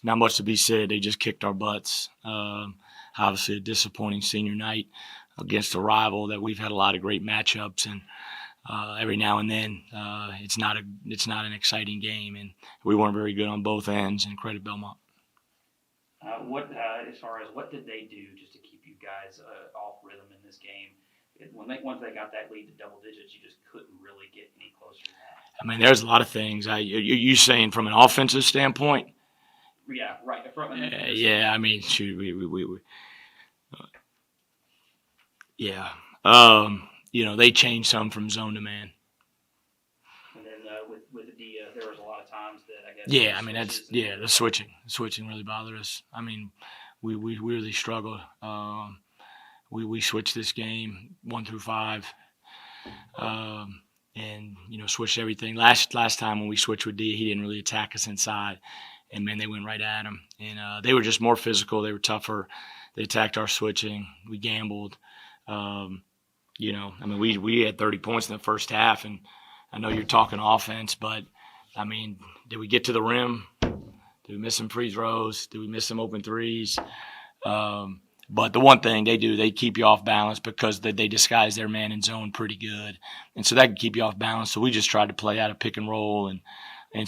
not much to be said. They just kicked our butts. Obviously, a disappointing senior night against a rival that we've had a lot of great matchups, and every now and then it's not an exciting game, and we weren't very good on both ends. And credit Belmont. As far as what did they do just to keep you guys off rhythm in this game? Once they got that lead to double digits, you just couldn't really get any closer than that. I mean, there's a lot of things. You saying from an offensive standpoint? Yeah, right. Yeah, I mean, shoot, we yeah. They changed some from zone to man. And then with the there was a lot of times that I guess. Yeah, I mean the switching really bothered us. I mean, we really struggled. We switched this game 1 through 5, and switched everything. Last time when we switched with D, he didn't really attack us inside, and man, they went right at him. And they were just more physical. They were tougher. They attacked our switching. We gambled. I mean, we had 30 points in the first half, and I know you're talking offense, but I mean, did we get to the rim? Did we miss some free throws? Did we miss some open threes? But the one thing they do, they keep you off balance because they disguise their man in zone pretty good. And so that can keep you off balance. So we just tried to play out of pick and roll and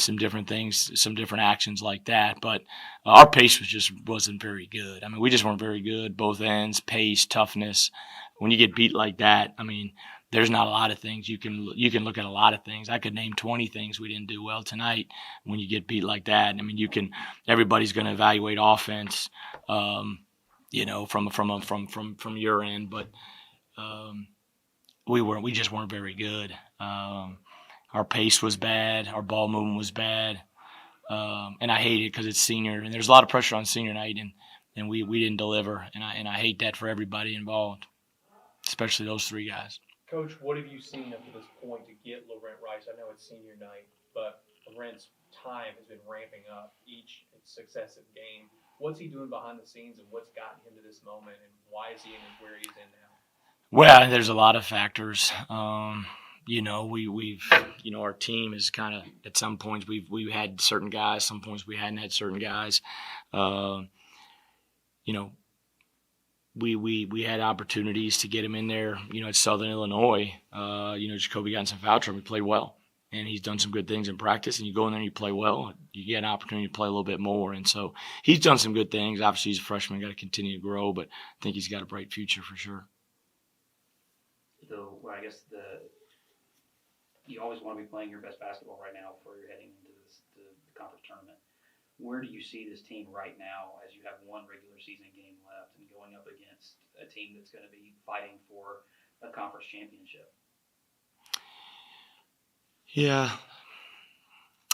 some different things, some different actions like that. But our pace wasn't very good. I mean, we just weren't very good, both ends, pace, toughness. When you get beat like that, I mean, there's not a lot of things. You can look at a lot of things. I could name 20 things we didn't do well tonight when you get beat like that. I mean, everybody's going to evaluate offense, from your end, but we just weren't very good. Our pace was bad, our ball movement was bad, and I hate it because it's senior, and there's a lot of pressure on senior night, and we didn't deliver, and I hate that for everybody involved, especially those 3 guys. Coach, what have you seen up to this point to get Lorent Rice? I know it's senior night, but Lorent's time has been ramping up each successive game. What's he doing behind the scenes, and what's gotten him to this moment, and why is he in where he's in now? Well, there's a lot of factors. Our team is kind of, at some points we've had certain guys, some points we hadn't had certain guys. We had opportunities to get him in there. At Southern Illinois, Jacoby got in some foul trouble. He played well, and he's done some good things in practice. And you go in there and you play well, you get an opportunity to play a little bit more. And so he's done some good things. Obviously, he's a freshman, got to continue to grow, but I think he's got a bright future for sure. So, I guess you always want to be playing your best basketball right now before you're heading into the conference tournament. Where do you see this team right now as you have one regular season game left and going up against a team that's going to be fighting for a conference championship? Yeah.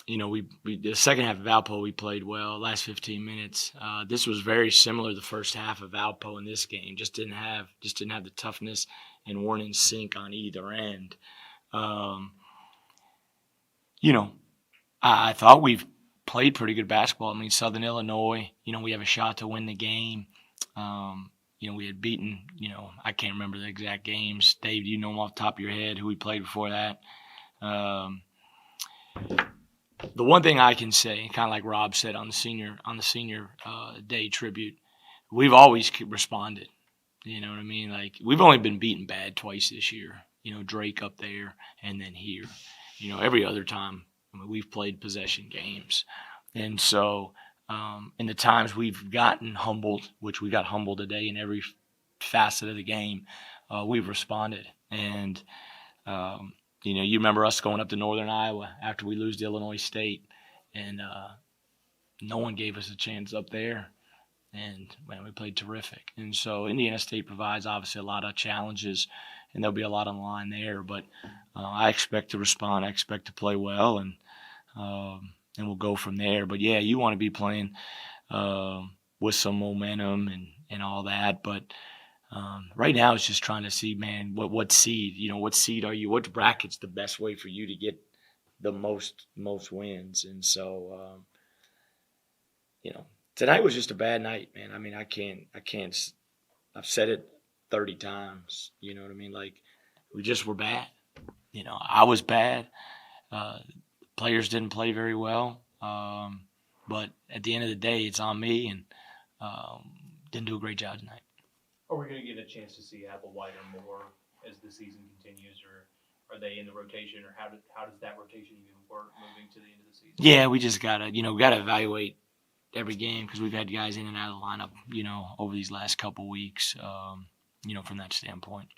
We the second half of Valpo, we played well. Last 15 minutes, this was very similar to the first half of Valpo in this game. Just didn't have the toughness and weren't in sync on either end. I thought we've played pretty good basketball. I mean, Southern Illinois, we have a shot to win the game. We had beaten, I can't remember the exact games. Dave, do you know them off the top of your head who we played before that? The one thing I can say, kind of like Rob said on the senior day tribute, we've always responded. You know what I mean? Like, we've only been beaten bad twice this year. Drake up there and then here. Every other time, we've played possession games. And so in the times we've gotten humbled, which we got humbled today in every facet of the game, we've responded. And, you remember us going up to Northern Iowa after we lose to Illinois State, and no one gave us a chance up there. And, man, we played terrific. And so Indiana State provides, obviously, a lot of challenges, and there'll be a lot on the line there. But I expect to respond. I expect to play well, and we'll go from there. But, yeah, you want to be playing with some momentum and all that. But right now it's just trying to see, man, what seed, what seed are you? What bracket's the best way for you to get the most wins? And so, tonight was just a bad night, man. I mean, I can't. I've said it 30 times. You know what I mean? Like, we just were bad. I was bad. Players didn't play very well. But at the end of the day, it's on me, and didn't do a great job tonight. Are we going to get a chance to see Applewhite or more as the season continues, or are they in the rotation, or how does that rotation even work moving to the end of the season? Yeah, we just gotta evaluate every game because we've had guys in and out of the lineup, over these last couple weeks, from that standpoint.